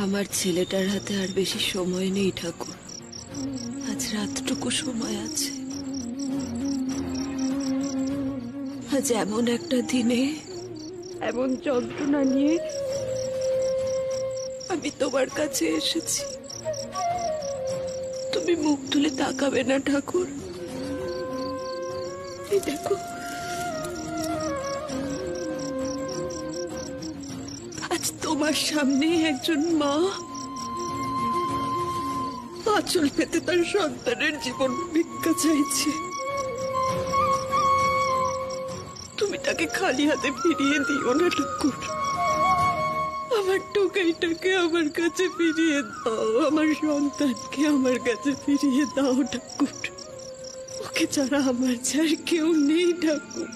আমার ছেলেটার হাতে আর বেশি সময় নেই ঠাকুর, আজ রাতটুকু সময় আছে। আজ এমন একটা দিনে এমন যন্ত্রণা নিয়ে আমি তোমার কাছে এসেছি, তুমি মুখ তুলে তাকাবে না ঠাকুর? এই দেখো, আজ তোমার সামনে একজন মা আঁচল পেতে তার সন্তানের জীবন ভিক্ষা চাইছে। তুমি তাকে খালি হাতে ফিরিয়ে দিও না ঠাকুর, আমার টোকাইটাকে আমার কাছে ফিরিয়ে দাও, আমার সন্তানকে আমার কাছে ফিরিয়ে দাও ঠাকুর। ওকে ছাড়া আমার ছাড় কেউ নেই ঠাকুর।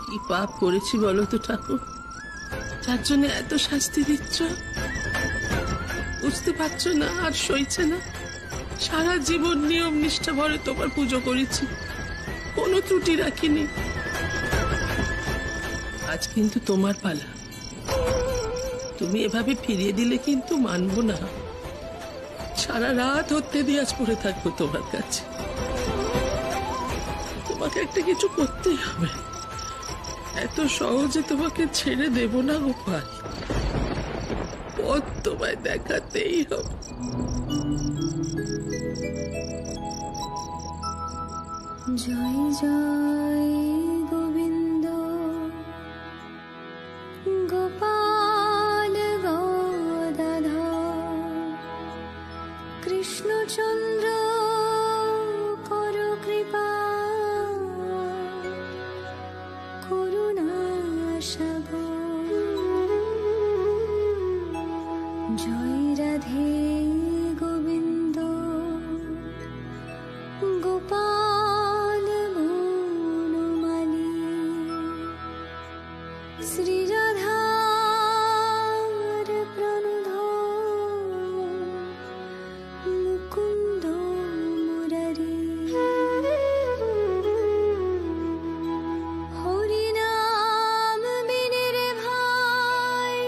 কি পাপ করেছি বলো তো ঠাকুর, যার জন্য এত শাস্তি দিচ্ছ? বুঝতে পারছো না আর সইছে না? সারা জীবন নিয়ম নিষ্ঠা ভরে তোমার পুজো করেছি, কোনো ত্রুটি রাখিনি। আজ কিন্তু তোমার পালা, তুমি এভাবে ফিরিয়ে দিলে কিন্তু মানবো না। সারা রাত হতে দিয়ে আজ পড়ে থাকবো তোমার কাছে। তোমাকে একটা কিছু করতেই হবে, এত সহজে তোমাকে ছেড়ে দেব না গোপাল, পথ তোমায় দেখাতেই হবে। জয় জয় গোবিন্দ গোপাল গদাধর কৃষ্ণচন্দ্র কর কৃপা করুণা সাগর। জয় রাধে গোবিন্দ গোপাল বনমালী শ্রী রাধার প্রণধ মুকুন্দ মুরারি। হরিনাম বিনে রে ভাই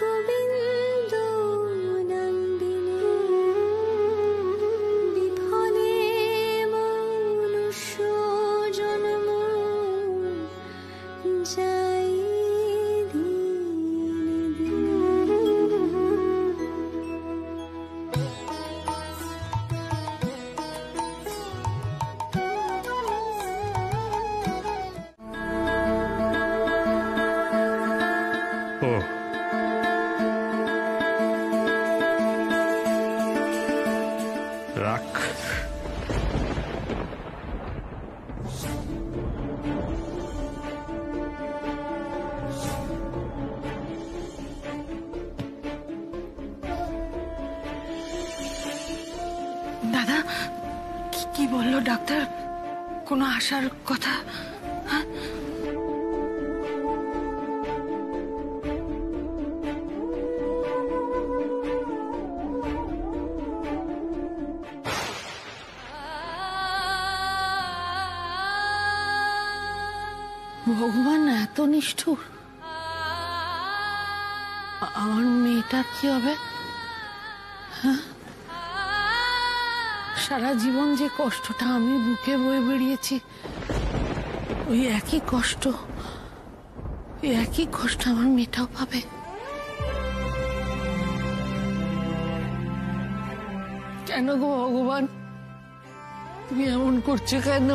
গোবিন্দ নাম বিনে বিফলে মনুষ্য জন্ম যাই দিনে দিনে। ও রাখ, দাদা কি বললো ডাক্তার? কোনো আশার কথা? হ্যাঁ, ভগবান এত নিষ্ঠুর। আমার মেয়েটার কি হবে? হ্যাঁ, সারা জীবন যে কষ্টটা আমি বুকে বয়ে বেরিয়েছি, ওই একই কষ্ট আমার মেয়েটাও পাবে। কেন গো ভগবান, তুমি এমন করছো কেন?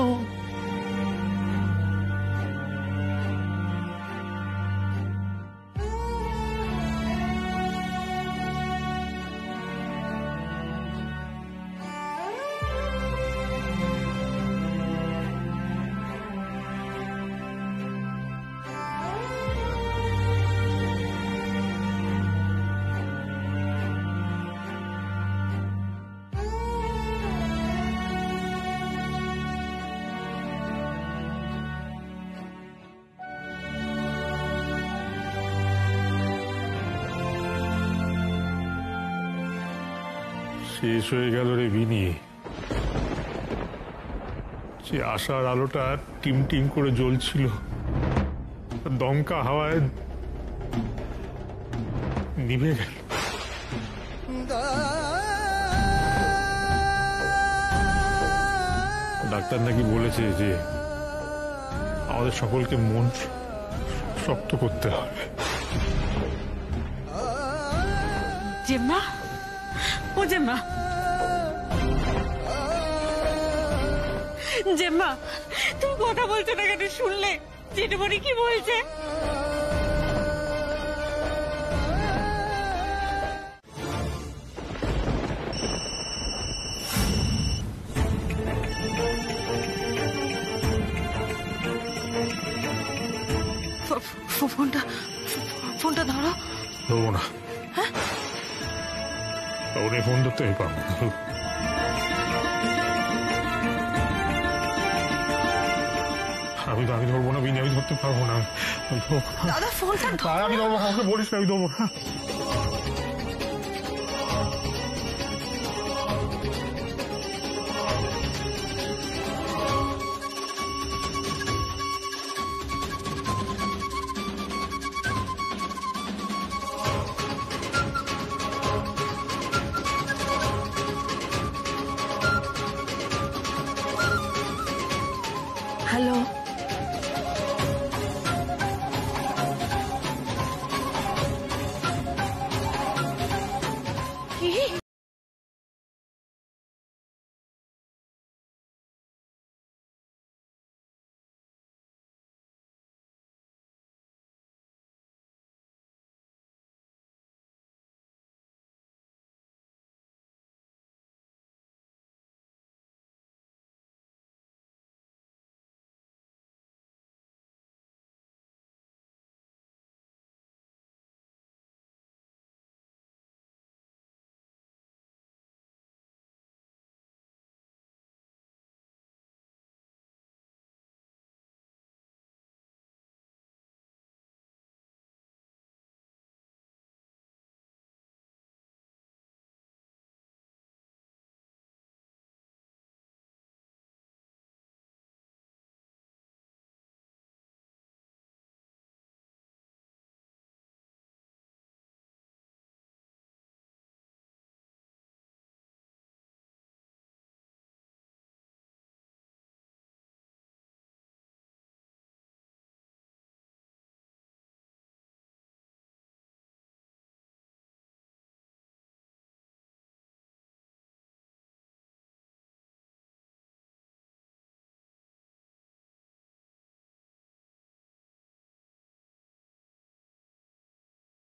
শেষ হয়ে গেল রে বিনি। যে আশার আলোটা টিম টিম করে জ্বলছিল, দমকা হাওয়ায় নিভে গেল। ডাক্তার নাকি বলেছে যে আমাদের সকলকে মন শক্ত করতে হবে। জেম্মা, ও জেম্মা, জেম্মা, তুমি কথা বলছো না কেন? শুনলে জেঠুমণি কি বলছে? ফোনটা ধরো। ধরবো না। ওরে ফোন ধরতে পারবো না। আমি ধরবো না বিনি, আমি ধরতে পারবো না। দাদা ফোনটা আমি ধরবো না, বলিস না, আমি ধরবো না। হ্যালো, কি?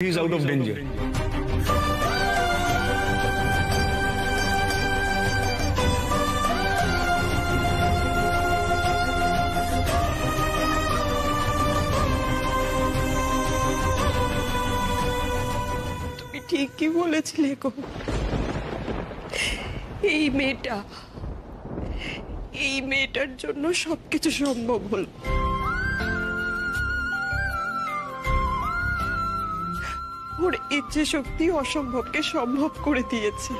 He is out of danger. তুমি ঠিকই বলেছিলে গো। এই মেয়েটার জন্য সবকিছু সম্ভব হলো। ওর ইচ্ছে শক্তি অসম্ভবকে সম্ভব করে দিয়েছে।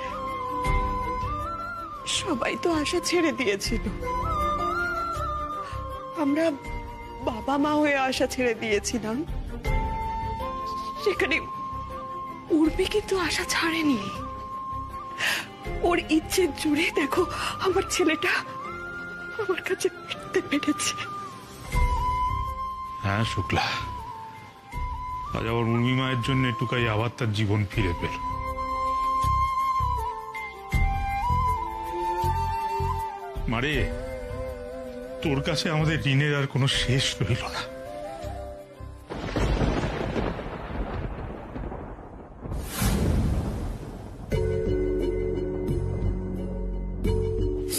সবাই তো আশা ছেড়ে দিয়েছিল, আমরা বাবা মা হয়ে আশা ছেড়ে দিয়েছিলাম, সেখানে উর্মি কিন্তু আশা ছাড়েনি। ওর ইচ্ছের জুড়ে দেখো আমার ছেলেটা আমার কাছে ফিরতে পেরেছে। হ্যাঁ শুক্লা, আজ আবার উর্মি মায়ের জন্য টুকাই আবার তার জীবন ফিরে পেল। মারে, তোর কাছে আমাদের ঋণের আর কোনো শেষ রইল না।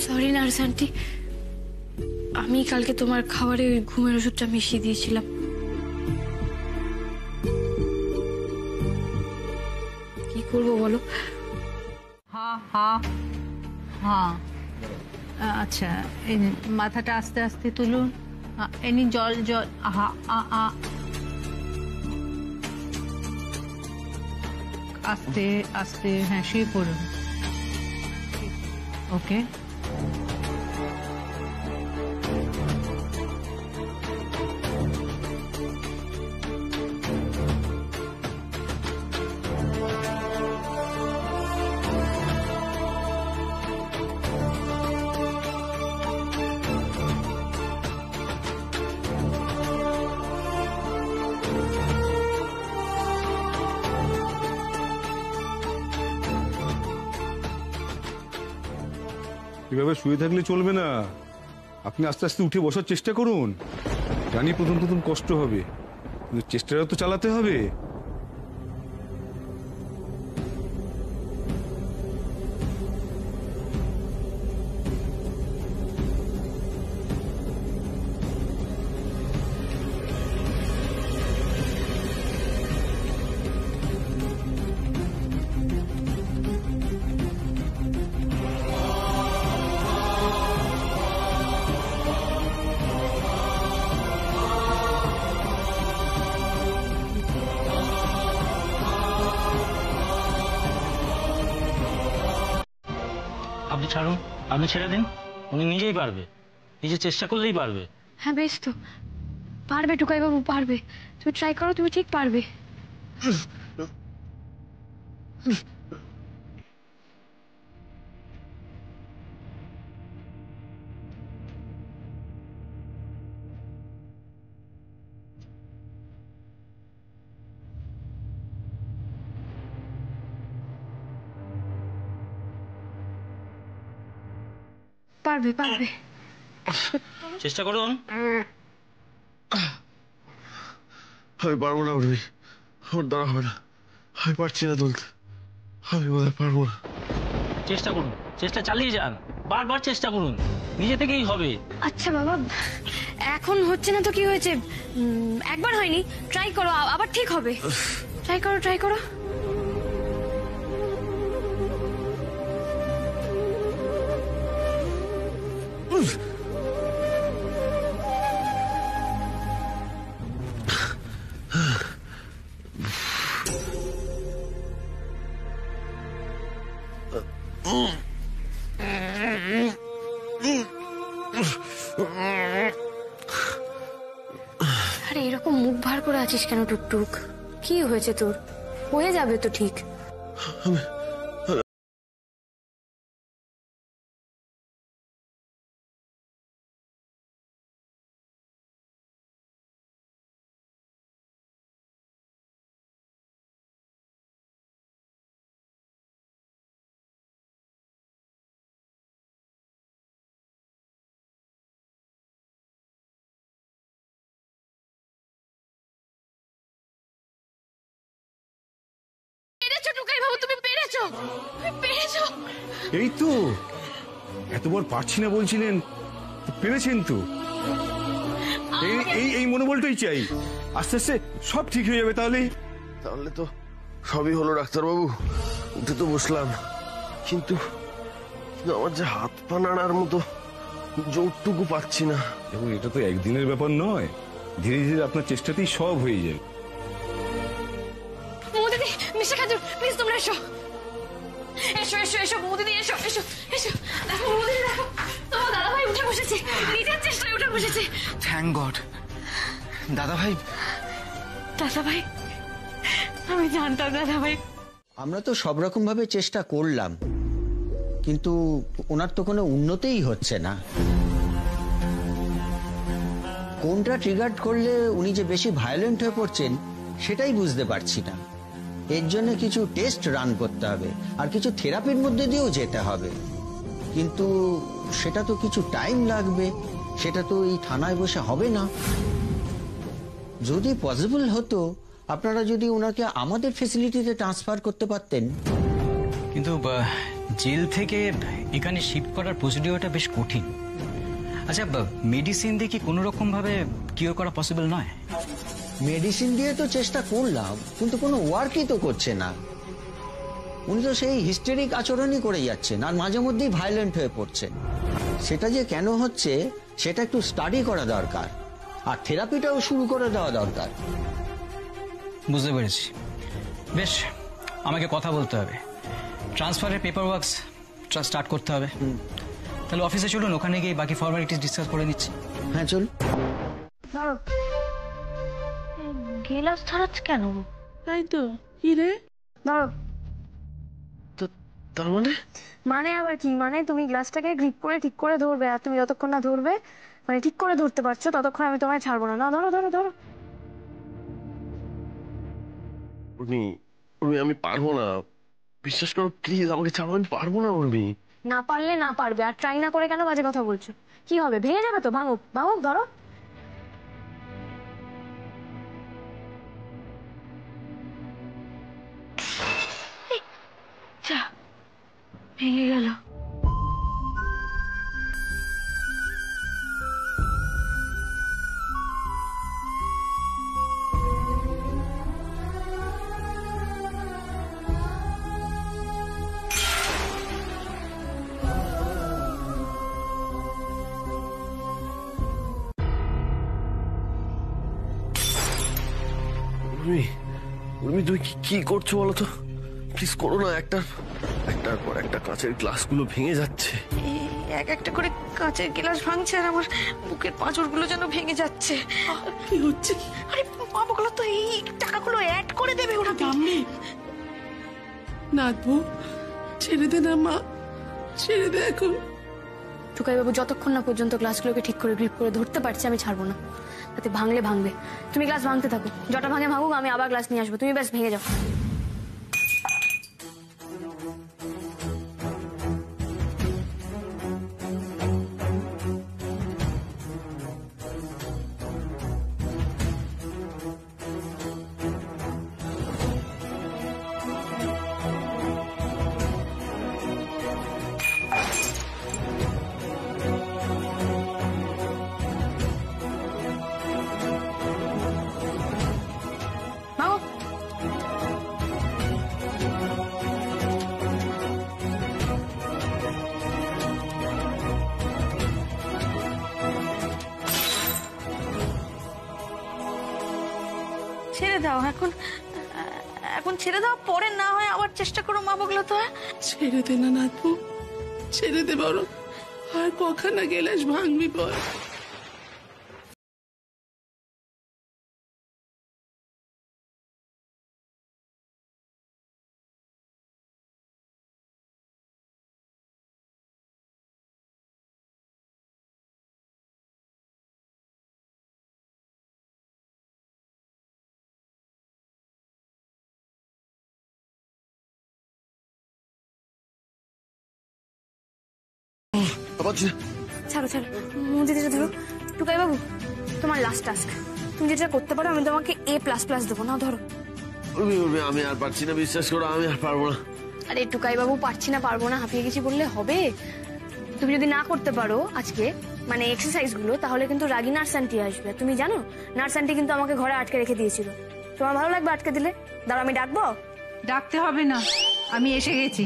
সরি নার্স আন্টি, আমি কালকে তোমার খাবারে ওই ঘুমের ওষুধটা মিশিয়ে দিয়েছিলাম। কি করবো বলো? হ্যাঁ হ্যাঁ হ্যাঁ, আচ্ছা এই নিন, মাথাটা আস্তে আস্তে তুলুন। এনি জল জল, আহা আস্তে আস্তে, হ্যাঁ শুয়ে পড়ুন। ওকে, এভাবে শুয়ে থাকলে চলবে না, আপনি আস্তে আস্তে উঠে বসার চেষ্টা করুন। জানি প্রথম প্রথম কষ্ট হবে, কিন্তু চেষ্টাটা তো চালাতে হবে। আপনি ছাড়ুন, আপনি ছেড়ে দিন, উনি নিজেই পারবে, নিজে চেষ্টা করলেই পারবে। হ্যাঁ বেশ তো, পারবে টুকাই বাবু, পারবে। তুমি ট্রাই করো, তুমি ঠিক পারবে। পারবে পারবে। চেষ্টা করুন। আমি পারবো না উর্মি, আমার দ্বারা হবে না, আমি পারছি না তুলতে, আমি বোধহয় পারবো না। চেষ্টা করুন, চেষ্টা চালিয়ে যান, বারবার চেষ্টা করুন, নিজে থেকেই হবে। আচ্ছা বাবা, এখন হচ্ছে না তো কি হয়েছে, একবার হয়নি, ট্রাই করো, আবার ঠিক হবে। ট্রাই করো, ট্রাই করো। আরে এরকম মুখ ভার করে আছিস কেন টুকটুক? কি হয়েছে তোর? হয়ে যাবে তো ঠিক। পেরেছো টুকাই বাবু, তুমি পেরেছো, তুমি পেরেছো। এই তো, এতবার পারছি না বলছিলেন, পেরেছেন তো। এই মনোবলটাই চাই, আস্তে আস্তে সব ঠিক হয়ে যাবে। তাহলে তো সবই হলো ডাক্তারবাবু, উঠে তো বসলাম, কিন্তু আমার যে হাত পা নাড়ার মতো জোরটুকু পাচ্ছি না। এবং এটা তো একদিনের ব্যাপার নয়, ধীরে ধীরে আপনার চেষ্টাতেই সব হয়ে যায়। বৌদিদি, মিশা খাজুর, প্লিজ তোমরা এসো, এসো এসো এসো বৌদিদি, এসো এসো এসো। দেখো বৌদিদি, দেখো তোমার দাদা ভাই উঠে বসেছে, নিজের চেষ্টায় উঠে বসেছে। Thank god. দাদা ভাই, দাদা ভাই, আমি জানতাম দাদা ভাই। আমরা তো সব রকম ভাবে চেষ্টা করলাম, কিন্তু ওনার তো কোনো উন্নতিই হচ্ছে না। কোনটা ট্রিগার করলে উনি যে বেশি ভায়োলেন্ট হয়ে পড়ছেন সেটাই বুঝতে পারছি না। এর জন্য কিছু টেস্ট রান করতে হবে, আর কিছু থেরাপির মধ্যে দিয়েও যেতে হবে, কিন্তু সেটা তো কিছু টাইম লাগবে, সেটা তো এই থানায় বসে হবে না। যদি পসিবল হতো, আপনারা যদি ওনাকে আমাদের ফ্যাসিলিটিতে ট্রান্সফার করতে পারতেন। কিন্তু জেল থেকে এখানে শিফট করার প্রসিডিওরটা বেশ কঠিন। আচ্ছা, মেডিসিন দিয়ে কি কোনো রকম ভাবে কিওর করা পসিবল নয়? মেডিসিন দিয়ে তো চেষ্টা করলাম, কিন্তু কোনো ওয়ার্কই তো করছে না। উনি তো সেই হিস্টেরিক আচরণই করে যাচ্ছেন, আর মাঝে মধ্যেই ভায়োলেন্ট হয়ে পড়ছেন। সেটা যে কেন হচ্ছে সেটা একটু স্টাডি করা দরকার, আর থেরাপিটাও শুরু করে দেওয়া দরকার। বুঝতে পেরেছি। বেশ, আমাকে কথা বলতে হবে, ট্রান্সফারের পেপার ওয়ার্কস স্টার্ট করতে হবে। তাহলে অফিসে চলুন, ওখানে গিয়ে বাকি ফর্মালিটিস ডিসকাস করে নিচ্ছি। হ্যাঁ চল। গেলাস ছাড়াচ্ছে কেন? তাই তো, কি রে? ধরো। তার মানে? মানে আবার কি? মানে তুমি গ্লাসটাকে গ্রিপ করে ঠিক করে ধরবে, আর তুমি যতক্ষণ না ধরবে, মানে ঠিক করে ধরতে পারছো, ততক্ষণ আমি তোমায় ছাড়বো না। না, ধরো ধরো ধরো। উর্মি, আমি পারবো না, বিশ্বাস করো প্লিজ, আমাকে ছাড়ো, আমি পারবো না উর্মি। না পারলে না পারবে, আর ট্রাই না করে কেন বাজে কথা বলছো? কি হবে, ভেঙে যাবে তো। ভাঙুক ভাঙুক, ধরো। ভেঙে গেল। উর্মি, তুমি কি করছো বলো তো? প্লিজ করো না। একটার পর একটা কাঁচের গ্লাসগুলো ভেঙে যাচ্ছে। এক একটা করে কাঁচের গ্লাস ভাঙছে, আর আমার বুকের পাঁজরগুলো যেন ভেঙে যাচ্ছে। কি হচ্ছে? আরে বাবাগুলো তো এই টাকাগুলো অ্যাড করে দেবে ওরা। নাথবু, ছেড়ে দে না মা, ছেড়ে দে এখন। টুকাই বাবু, যতক্ষণ না পর্যন্ত গ্লাসগুলোকে ঠিক করে গ্রিপ করে ধরতে পারছি আমি ছাড়বো না। তাতে ভাঙলে ভাঙবে, তুমি গ্লাস ভাঙতে থাকো, যটা ভাঙে ভাঙুক, আমি আবার গ্লাস নিয়ে আসবো, তুমি ব্যাস ভেঙে যাও। ছেড়ে দাও এখন, এখন ছেড়ে দাও, পরে না হয় আবার চেষ্টা করো মা বগলো তো। ছেড়ে দে না নাথবু, ছেড়ে দে বড়। আর কখানা গেলাস ভাঙবি বল? ছাড়ো ছাড়ো, মুদিটা ধরো। টুকাই বাবু, তোমার লাস্ট টাস্ক, তুমি যেটা করতে পারো, আমি তোমাকে A++ দেবো না। ধরো। আমি আর পারছি না, বিশ্বাস করো, আমি আর পারবো না। আরে টুকাই বাবু, পারছি না পারবো না হাঁপিয়ে গেছি বললে হবে? তুমি যদি না করতে পারো আজকে মানে এক্সারসাইজ গুলো, তাহলে কিন্তু রাগী নার্স আন্টি আসবে। তুমি জানো নার্স আন্টি কিন্তু আমাকে ঘরে আটকে রেখে দিয়েছিল। তোমার ভালো লাগবে আটকে দিলে? দাঁড়াও, আমি ডাকবো। ডাকতে হবে না, আমি এসে গেছি।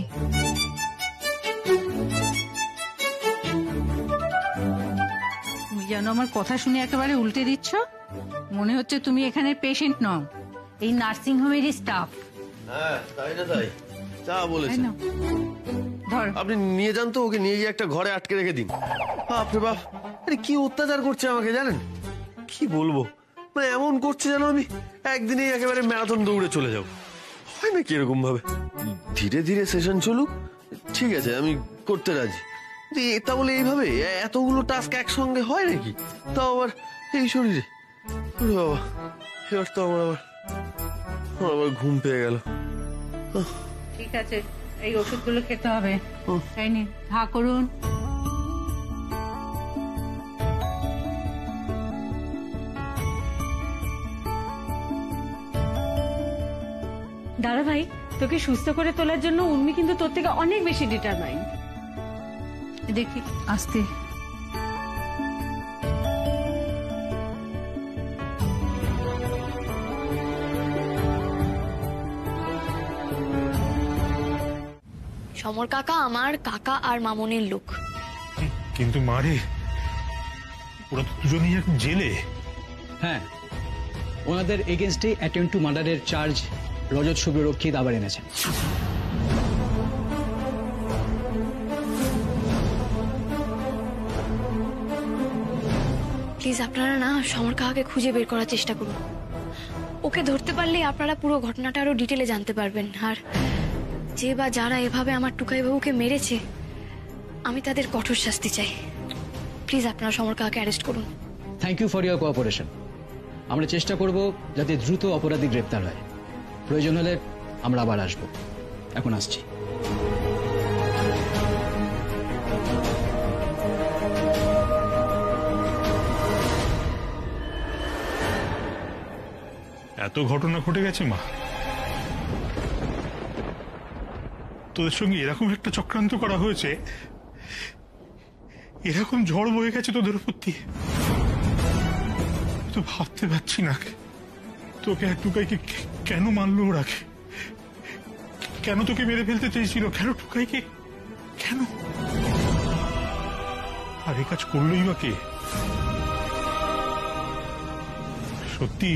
তুমি যেন আমার কথা শুনে একেবারে উল্টে দিচ্ছ। মনে হচ্ছে তুমি এখানে পেশেন্ট নও, এই নার্সিং হোমেরই স্টাফ। হ্যাঁ, তাই না? তাই যা বলেছেন। ধর, আপনি নিয়ে যান তো, ওকে নিয়ে গিয়ে একটা ঘরে আটকে রেখে দিন। বাপরে বাপ, আরে কি অত্যাচার করছে আমাকে জানেন? কি বলবো, মানে এমন করছে যেন আমি একদিনেই একেবারে ম্যারাথন দৌড়ে চলে যাব। হয় না কি এরকম ভাবে? ধীরে ধীরে সেশন চলুক, ঠিক আছে, আমি করতে রাজি। তা বলে এইভাবে এতগুলো টাস্ক একসঙ্গে হয় নাকি? তাও আবার এই শরীরে। বাবা, এবার তো আমার আবার ঘুম পেয়ে গেল। ঠিক আছে, এই ওষুধগুলো খেতে হবে। তাই নি, হা করুন। দাদা ভাই, তোকে সুস্থ করে তোলার জন্য উর্মি কিন্তু তোর থেকে অনেক বেশি ডিটারমাইন্ড। দেখি আস্তে। সমর কাকা আমার কাকা আর মামনির লোক। কিন্তু মারে, ওরা তো দুজনেই এখন জেলে। হ্যাঁ, ওনাদের এগেনস্টে অ্যাটেম্পট টু মার্ডারের চার্জ রজত শুভরক্ষিত আবার এনেছেন। প্লিজ আপনারা না সমর কাকাকে খুঁজে বের করার চেষ্টা করুন। ওকে ধরতে পারলেই আপনারা পুরো ঘটনাটা আরো ডিটেলে জানতে পারবেন। আর যে বা যারা এভাবে আমার টুকাই বাবুকে মেরেছে, আমি তাদের কঠোর শাস্তি চাই। প্লিজ আপনারা সমর কাকাকে অ্যারেস্ট করুন। Thank you for your cooperation. আমরা চেষ্টা করব যাতে দ্রুত অপরাধী গ্রেপ্তার হয়। প্রয়োজন হলে আমরা আবার আসব। এখন আসছি। এত ঘটনা ঘটে গেছে মা, তোদের সঙ্গে এরকম একটা চক্রান্ত করা হয়েছে, এরকম ঝড় বয়ে গেছে তোদের উপর দিয়ে, তো ভাবতে পারছি না তোকে এক টুকাইকে কেন মারলো ওরা, কেন তোকে মেরে ফেলতে চেয়েছিল, কেন টুকাইকে, কেন? আর এই কাজ করলোই বা কে? সত্যি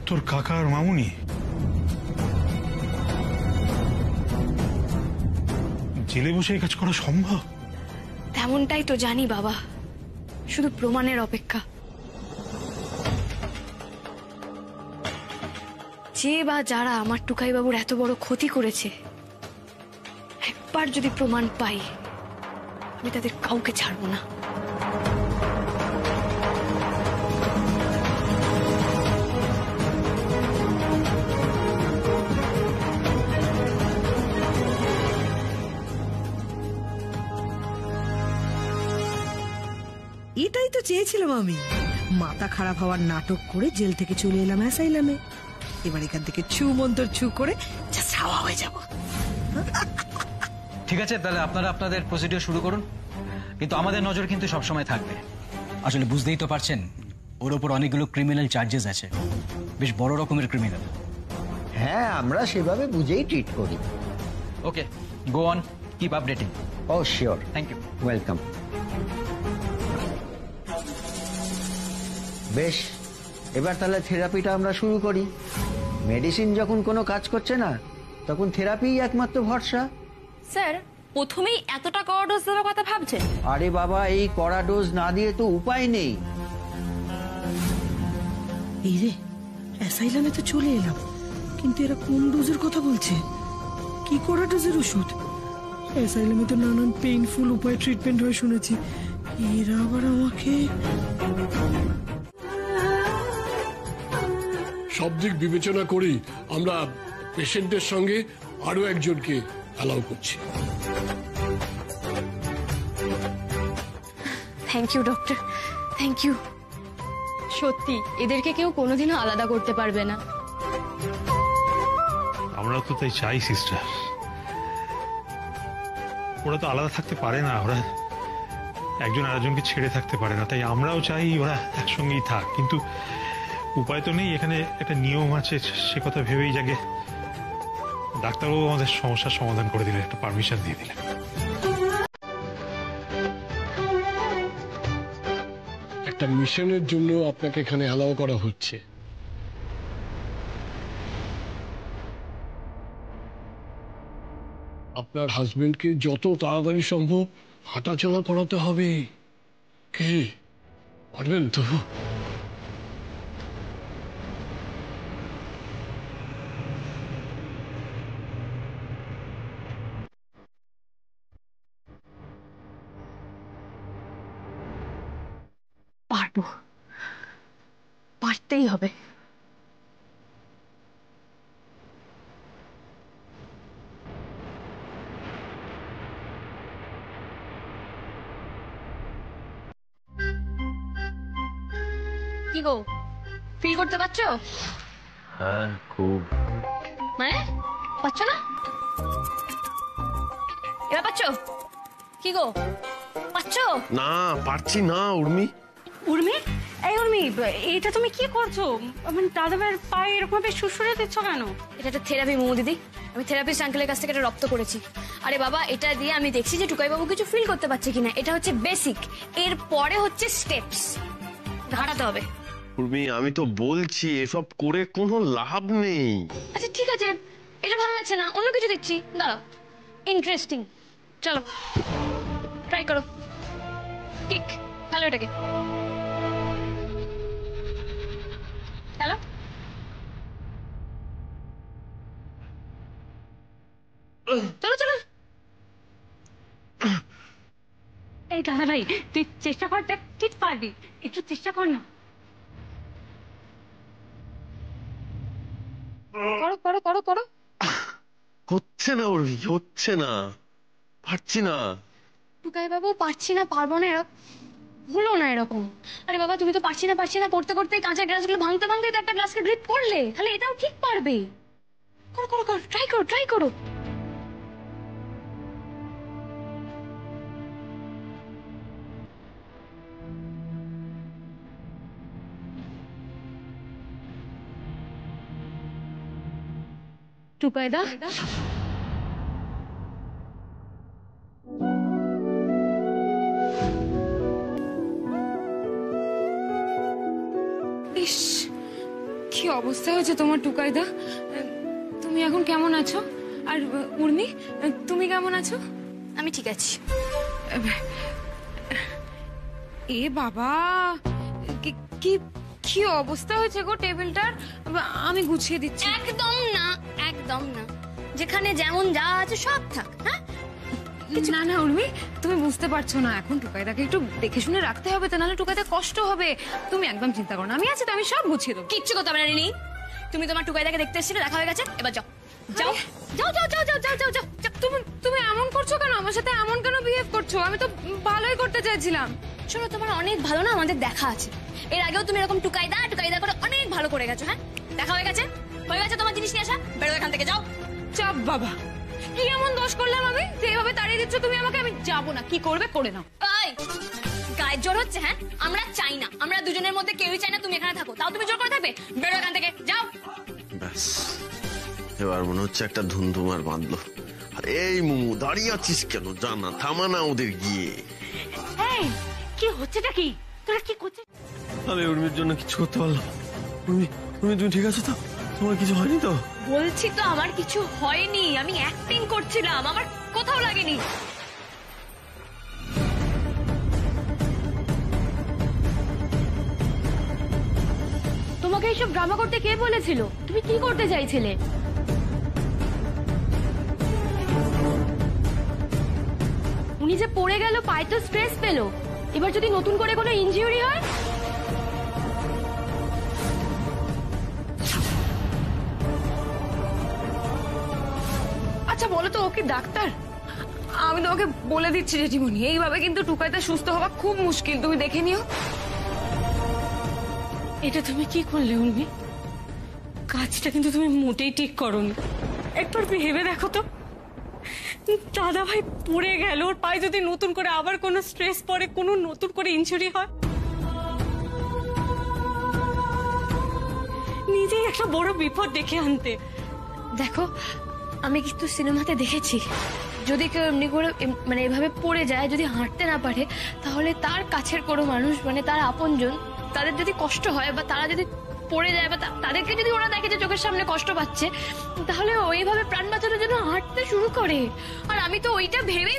তোর কাকা আর মামুনি? জেলে বসে এই কাজ করা সম্ভব? তেমনটাই তো জানি বাবা, শুধু প্রমাণের অপেক্ষা। যে বা যারা আমার টুকাই বাবুর এত বড় ক্ষতি করেছে, একবার যদি প্রমাণ পাই, আমি তাদের কাউকে ছাড়বো না। এটাই তো চেয়েছিলাম আমি। মাথা খারাপ হওয়ার নাটক করে জেল থেকে চলে এলাম অ্যাসাইলামে। এবার এখান থেকে ছু মন্তর ছু করে জাস্ট হাওয়া হয়ে যাব। ঠিক আছে, তাহলে আপনারা আপনাদের প্রসিডিওর শুরু করুন, কিন্তু আমাদের নজর কিন্তু সবসময় থাকবে। আসলে বুঝতেই তো পারছেন, ওর ওপর অনেকগুলো ক্রিমিনাল চার্জেস আছে, বেশ বড় রকমের ক্রিমিনাল। হ্যাঁ, আমরা সেভাবে বুঝেই ট্রিট করি। Okay, go on, keep updating. Oh sure, thank you, welcome. বেশ, এবার তাহলে থেরাপিটা আমরা শুরু করি। মেডিসিন যখন কোনো কাজ করছে না, তখন থেরাপিই একমাত্র ভরসা। স্যার, প্রথমেই এতটা কড়া ডোজ দেওয়ার কথা ভাবছেন? আরে বাবা, এই কড়া ডোজ না দিয়ে তো উপায় নেই। এই রে, অ্যাসাইলামে তো চলে এলাম, কিন্তু এরা কোন ডোজের কথা বলছে? কি কড়া ডোজের ওষুধ? অ্যাসাইলামে তো নানান পেইনফুল উপায় ট্রিটমেন্ট হয় শুনেছি, এরা আবার আমাকে। সব দিক বিবেচনা করি আমরা পেশেন্টের সঙ্গে আরো একজনকে অ্যালাউ করছি। Thank you doctor, thank you. সত্যি এদেরকে কেউ কোনোদিনও আলাদা করতে পারবে না। আমরা তো তাই চাই সিস্টার, ওরা তো আলাদা থাকতে পারে না, ওরা একজন আরেকজনকে ছেড়ে থাকতে পারে না, তাই আমরাও চাই ওরা একসঙ্গেই থাক, কিন্তু উপায় তো নেই, এখানে একটা নিয়ম আছে, সে কথা ভেবেই যাকে ডাক্তারবাবু আমাদের সমস্যার সমাধান করে দিলেন, একটা পারমিশন দিয়ে দিলেন। একটা মিশনের জন্য আপনাকে এখানে অ্যালাউ করা হচ্ছে। আপনার হাজবেন্ডকে যত তাড়াতাড়ি সম্ভব হাঁটাচলা করাতে হবে। কি পারবেন তো? পারবো, পারতেই হবে। কি গো, ফিল করতে পারছো? হ্যাঁ, খুব। মানে পাচ্ছ না? এবার পাচ্ছ? কি গো, পাচ্ছ? না, পারছি না উর্মি। উর্মি, এই উর্মি, এটা তুমি কি করছো? মানে দাদা ভাইয়ের পায়ে এরকম ভাবে সুসুরে দিচ্ছ কেন? এটা একটা থেরাপি মোমো দিদি, আমি থেরাপিস্ট আঙ্কেলের কাছ থেকে এটা রপ্ত করেছি। আরে বাবা, এটা দিয়ে আমি দেখছি যে টুকাই বাবু কিছু ফিল করতে পারছে কিনা। এটা হচ্ছে বেসিক, এর পরে হচ্ছে স্টেপস, ঘাটাতে হবে। উর্মি, আমি তো বলছি এসব করে কোনো লাভ নেই। আচ্ছা ঠিক আছে, এটা ভালো লাগছে না, অন্য কিছু দিচ্ছি, দাঁড়াও। ইন্টারেস্টিং, চলো ট্রাই করো। কিক, খেলো এটাকে, খেলো। চলো চলো। এই দাদা ভাই, তুই চেষ্টা কর, দেখ ঠিক পারবি, একটু চেষ্টা কর না। করো করো করো করো। হচ্ছে না উর্মি, হচ্ছে না, পারছি না। টুকাই বাবু, পারছি না, পারবো না, হলো না এরকম। আরে বাবা, তুমি তো পারছি না করতে করতে কাঁচা গ্লাসগুলো ভাঙতে ভাঙতে তো একটা গ্লাসকে গ্রিপ করলে, তাহলে এটাও ঠিক পারবে। করো করো করো, ট্রাই করো। টুকাইদা, ইস, কি অবস্থা হয়েছে তোমার টুকাইদা। তুমি এখন কেমন আছো? আর উর্মি, তুমি কেমন আছো? আমি ঠিক আছি। এ বাবা, কি কি অবস্থা হয়েছে গো টেবিলটার। আমি গুছিয়ে দিচ্ছি। একদম না, যেখানে যেমন যা আছে সব থাক। হ্যাঁ না উর্মি, তুমি বুঝতে পারছো না, এখন টুকাইদাকে একটু দেখে শুনে রাখতে হবে, তো নাহলে টুকাইদা কষ্ট হবে। তুমি একদম চিন্তা করো না, আমি আছি তো, আমি সব গুছিয়ে দেবো। কিচ্ছু কথা বলে নেই। তুমি তোমার টুকাইদাকে দেখতে এসেছিলে, দেখা হয়ে গেছে, এবার যাও যাও যাও যাও যাও যাও যাও যাও যাও। তুমি এমন করছো কেন আমার সাথে? এমন কেন বিহেভ করছো? আমি তো ভালোই করতে চাইছিলাম। শোনো, তোমার অনেক ভালো না আমাদের দেখা আছে। এর আগেও তুমি এরকম টুকাইদা করে অনেক ভালো করে গেছো। হ্যাঁ, দেখা হয়ে গেছে তোমার জিনিস নিয়ে আসা। বেরো এখান থেকে, যাও। চাপ বাবা, কি এমন দোষ করলাম আমি যে এভাবে তাড়িয়ে দিচ্ছ তুমি আমাকে? আমি যাবো না, কি করবে করে নাও। গায়ের জোর হচ্ছে? হ্যাঁ, আমরা চাই না, আমরা দুজনের মধ্যে কেউই চাই না তুমি এখানে থাকো, তাও তুমি জোর করে থাকবে? বেরো এখান থেকে, যাও। ব্যাস, এবার মনে হচ্ছে একটা ধুমধুমার বাঁধলো। আর এই মুমু, দাঁড়িয়ে আছিস কেন? জানা থামা না ওদের গিয়ে। কি হচ্ছেটা কি? তোরা কি করছিস? আমি উর্মির জন্য কিছু করতে পারলাম। উর্মি, তুমি ঠিক আছো তো? তোমার কিছু হয়নি তো? বলছি তো আমার কিছু হয়নি, আমি অ্যাক্টিং করছিলাম, আমার কোথাও লাগেনি। তোমাকে এইসব ড্রামা করতে কে বলেছিল? তুমি কি করতে চাইছিলে? উনি যে পড়ে গেল, পায়ে তো স্ট্রেস পেলো, এবার যদি নতুন করে কোনো ইনজিউরি হয়? আচ্ছা বলো তো, ও কি ডাক্তার? আমি তোমাকে বলে দিচ্ছি জেঠিমণি, এইভাবে কিন্তু টুকাইদা সুস্থ হওয়া খুব মুশকিল, তুমি দেখে নিও। এটা তুমি কি করলে উর্মি? কাজটা কিন্তু তুমি মোটেই ঠিক করোনি। একবার ভেবে দেখো তো, দাদা ভাই পড়ে গেল, ওর পায়ে যদি নতুন করে আবার কোনো স্ট্রেস পড়ে, কোনো নতুন করে ইনজুরি হয়, নিজেই একটা বড় বিপদ ডেকে আনতে। দেখো, আমি কিন্তু সিনেমাতে দেখেছি, যদি কেউ এমনি করে মানে এভাবে পড়ে যায়, যদি হাঁটতে না পারে, তাহলে তার কাছের কোনো মানুষ, মানে তার আপনজন, তাদের যদি কষ্ট হয় বা তারা যদি পড়ে যায় বা তাদেরকে যদি ওরা দেখে যে চোখের সামনে কষ্ট পাচ্ছে, তাহলে ওইভাবে প্রাণ বাঁচানোর জন্য হাঁটতে শুরু করে। আর আমি তো ওইটা ভেবেই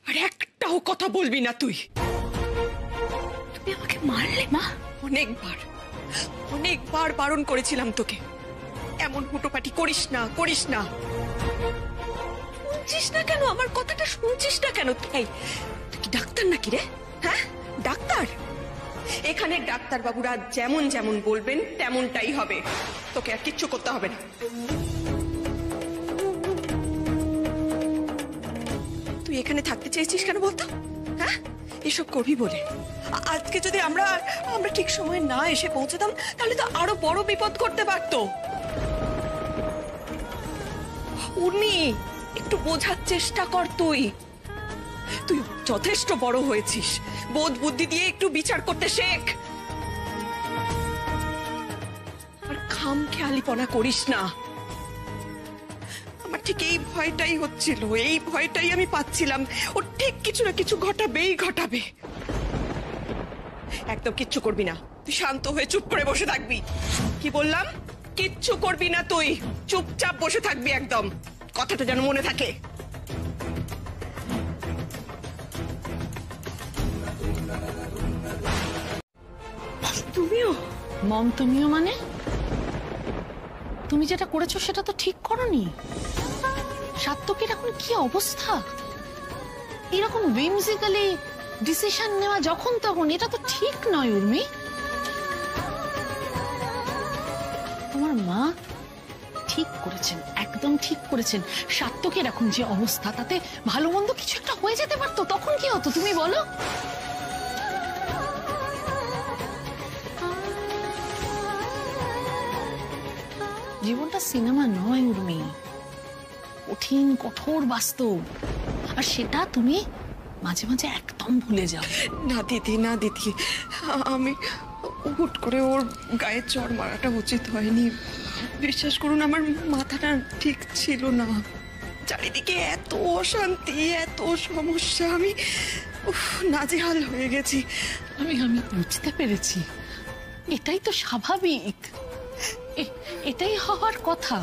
আর একটাও কথা বলবি না তুই। তুমি আমাকে মারলে মা? অনেকবার বারণ করেছিলাম তোকে, এমন হুটোপাটি করিস না। শুনছিস না কেন? আমার কথাটা শুনছিস না কেন? তুই কি ডাক্তার নাকি রে? হ্যাঁ, ডাক্তার? এখানে ডাক্তার বাবুরা যেমন যেমন বলবেন তেমনটাই হবে, তোকে আর কিচ্ছু করতে হবে না। তুই এখানে থাকতে চেয়েছিস কেন বলতো? হ্যাঁ, এসব করবি বলে। আজকে যদি আমরা ঠিক সময়ে না এসে পৌঁছতাম, তাহলে তো আরো বড় বিপদ করতে পারতো। উর্মি, একটু বোঝার চেষ্টা কর। তুই যথেষ্ট বড় হয়েছিস, বোধ বুদ্ধি দিয়ে একটু বিচার করতে শেখ। আর খামখেয়ালিপনা করিস না। আমার ঠিক এই ভয়টাই হচ্ছিল, এই ভয়টাই আমি পাচ্ছিলাম, ও ঠিক কিছু না কিছু ঘটাবে। একদম কিচ্ছু করবি না, তুই শান্ত হয়ে চুপ করে বসে থাকবি। কি বললাম? কিচ্ছু করবি না, তুই চুপচাপ বসে থাকবি একদম, কথাটা যেন মনে থাকে। তুমিও? মম, তুমিও মানে? তুমি যেটা করেছো সেটা তো ঠিক করোনি। সাত্তকের এখন কি অবস্থা? এরকম উইমজিক্যালি ডিসিশন নেওয়া যখন তখন, এটা তো ঠিক নয় উর্মি। তোমার মা ঠিক করেছেন, একদম ঠিক করেছেন। সাত্তকের এখন যে অবস্থা, তাতে ভালো মন্দ কিছু একটা হয়ে যেতে পারতো, তখন কি হতো তুমি বলো? জীবনটা সিনেমা নয় উর্মি, কঠিন কঠোর বাস্তব, আর সেটা তুমি মাঝে মাঝে একদম ভুলে যাও। না দিদি, না দিদি, আমি হুট করে ওর গায়ে চড় মারাটা উচিত হয়নি। বিশ্বাস করুন, আমার মাথাটা ঠিক ছিল না। চারিদিকে এত অশান্তি, এত সমস্যা, আমি নাজেহাল হয়ে গেছি। আমি বুঝতে পেরেছি, এটাই তো স্বাভাবিক, এটাই হওয়ার কথা।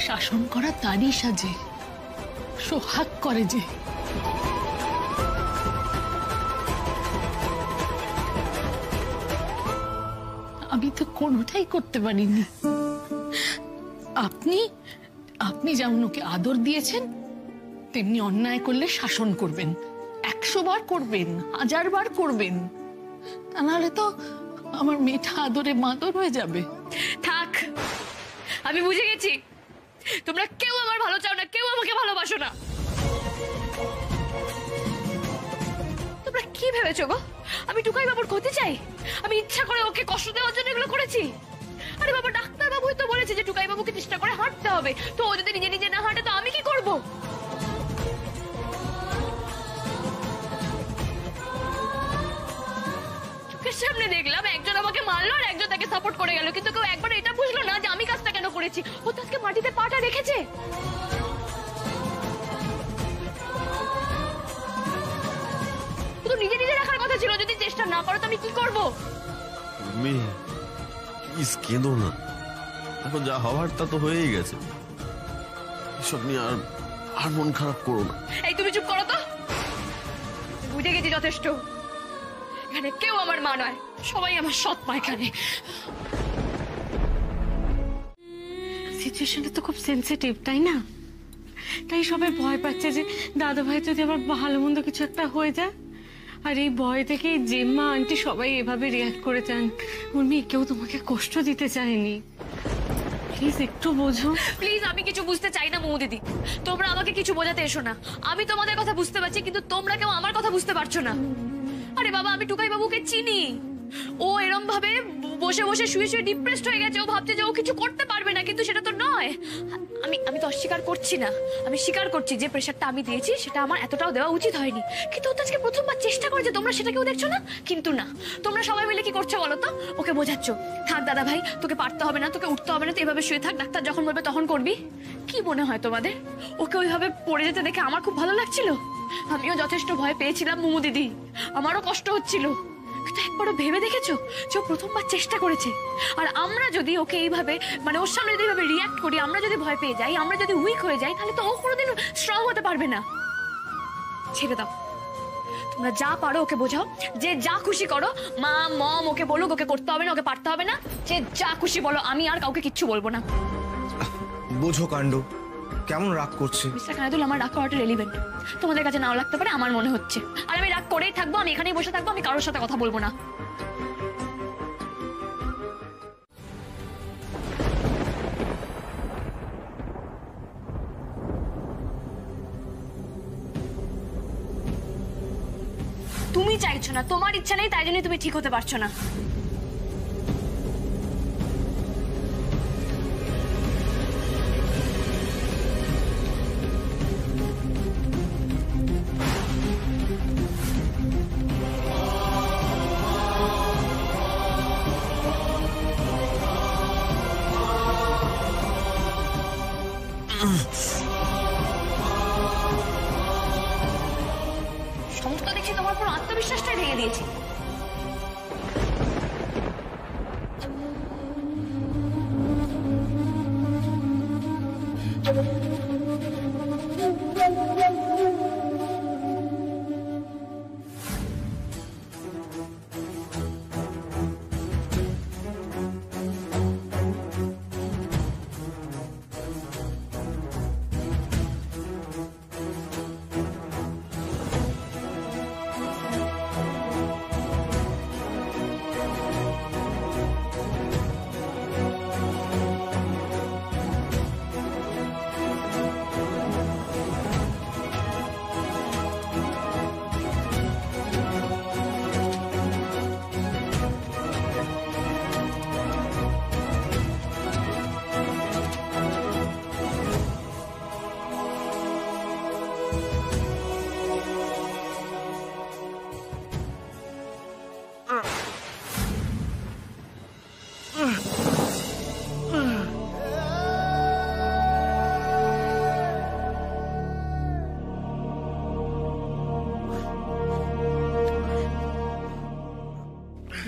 শাসন করা তারই সাজে, সোহাগ করে যে। আমি তো কোনোটাই করতে পারিনি। আপনি যেমন ওকে আদর দিয়েছেন, তেমনি অন্যায় করলে শাসন করবেন, 100 বার করবেন, 1000 বার করবেন, তা নাহলে তো আমার মেয়েটা আদরে মাদর হয়ে যাবে। থাক, আমি বুঝে গেছি তোমরা কেউ আমার ভালো চাও না, কেউ আমাকে ভালোবাসো না। তোমরা কি ভেবেছো গো আমি টুকাই বাবুর ক্ষতি চাই? আমি ইচ্ছা করে ওকে কষ্ট দেওয়ার জন্য এগুলো করেছি? আরে বাবা, ডাক্তার বাবুই তো বলেছে যে টুকাই বাবুকে চেষ্টা করে হাঁটতে হবে, তো ও যদি নিজে নিজে না হাঁটে তো আমি কি করব? চোখের সামনে দেখলাম একজন আমাকে মারলো আর একজন তাকে সাপোর্ট করে গেল, কিন্তু কেউ একবার এটা বুঝলো না যে আমি কাজটা কেন করেছি। ও তো আজকে মাটিতে পাটা রেখেছে। তো নিজে নিজে রাখার কথা ছিল, যদি চেষ্টা না করো তো আমি কি করবো? প্লিজ কেঁদো না, এখন যা হওয়ার তা তো হয়েই গেছে। এসব নিয়ে আর মন খারাপ করো না। এই তুমি চুপ করো তো, বুঝে গেছি যথেষ্ট। এখানে কেউ আমার মা নয়, সবাই আমার সৎ মা। এখানে সিচুয়েশনটা তো খুব সেন্সিটিভ, তাই না? তাই সবাই ভয় পাচ্ছে যে দাদা ভাই যদি আবার ভালো মন্দ কিছু একটা হয়ে যায়। আর এই ভয় থেকে জেম্মা আন্টি সবাই এভাবে রিয়াক্ট করেছেন। উর্মি, কেউ তোমাকে কষ্ট দিতে চায়নি, প্লিজ একটু বোঝো। প্লিজ, আমি কিছু বুঝতে চাই না মৌ দিদি, তোমরা আমাকে কিছু বোঝাতে এসো না। আমি তোমাদের কথা বুঝতে পারছি, কিন্তু তোমরা কেউ আমার কথা বুঝতে পারছো না। আরে বাবা, আমি টুকাই বাবুকে চিনি। ও এরম ভাবে বসে বসে শুয়ে শুয়ে ডিপ্রেসড হয়ে গেছে। ও ভাবছে যে ও কিছু করতে পারবে না, কিন্তু সেটা তো নয়। আমি তো অস্বীকার করছি না, আমি স্বীকার করছি যে প্রেশারটা আমি দিয়েছি সেটা আমার এতটাও দেওয়া উচিত হয়নি। কিন্তু ও তো আজকে প্রথমবার চেষ্টা করেছে, তোমরা সেটা কেউ দেখছো না। কিন্তু না, তোমরা সবাই মিলে কি করছো বলো তো? ওকে বোঝাচ্ছ, থাক দাদা ভাই, তোকে পারতে হবে না, তোকে উঠতে হবে না, তো এভাবে শুয়ে থাক, ডাক্তার যখন বলবে তখন করবি। কি মনে হয় তোমাদের ওকে ওইভাবে পড়ে যেতে দেখে আমার খুব ভালো লাগছিল? আমিও যথেষ্ট ভয় পেয়েছিলাম মুমু দিদি, আমারও কষ্ট হচ্ছিল। কিন্তু একবারও ভেবে দেখেছো যে ও প্রথমবার চেষ্টা করেছে? আর আমরা যদি ওকে এইভাবে, মানে ওর সামনে যদি এইভাবে রিয়াক্ট করি, আমরা যদি ভয় পেয়ে যাই, আমরা যদি উইক হয়ে যাই, তাহলে তো ও কোনোদিন স্ট্রং হতে পারবে না। ছেড়ে দাও, তোমরা যা পারো ওকে বোঝাও, যে যা খুশি করো। মা মম ওকে বলুক ওকে করতে হবে না, ওকে পারতে হবে না, যে যা খুশি বলো, আমি আর কাউকে কিচ্ছু বলবো না। বোঝো কাণ্ড, কেমন রাগ করছে। মিস্টার কানাদুল, আমার রাগ করাটা রেলিভেন্ট, তোমাদের কাছে নাও লাগতে পারে, আমার মনে হচ্ছে। আর আমি রাগ করেই থাকবো, আমি এখানেই বসে থাকবো, আমি কারোর সাথে কথা বলবো না। তুমি চাইছো না, তোমার ইচ্ছা নেই, তাই জন্যই তুমি ঠিক হতে পারছো না। সমস্ত দেখছি তোমার পুরো আত্মবিশ্বাসটাই ভেঙে দিয়েছি।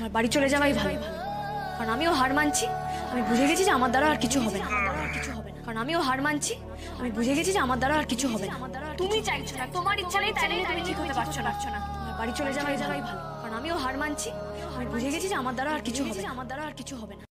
তোমার বাড়ি চলে যাওয়াই ভালো, কারণ আমিও হার মানছি। আমি বুঝে গেছি যে আমার দ্বারা আর কিছু হবে না, কারণ আমিও হার মানছি। আমি বুঝে গেছি যে আমার দ্বারা আর কিছু হবে না। তুমি চাইছো না, তোমার ইচ্ছা নেই, তাই তুমি ঠিক হতে পারছো না। তোমার বাড়ি চলে যাওয়াই ভালো, কারণ আমিও হার মানছি। আমি বুঝে গেছি যে আমার দ্বারা আর কিছু হবে না।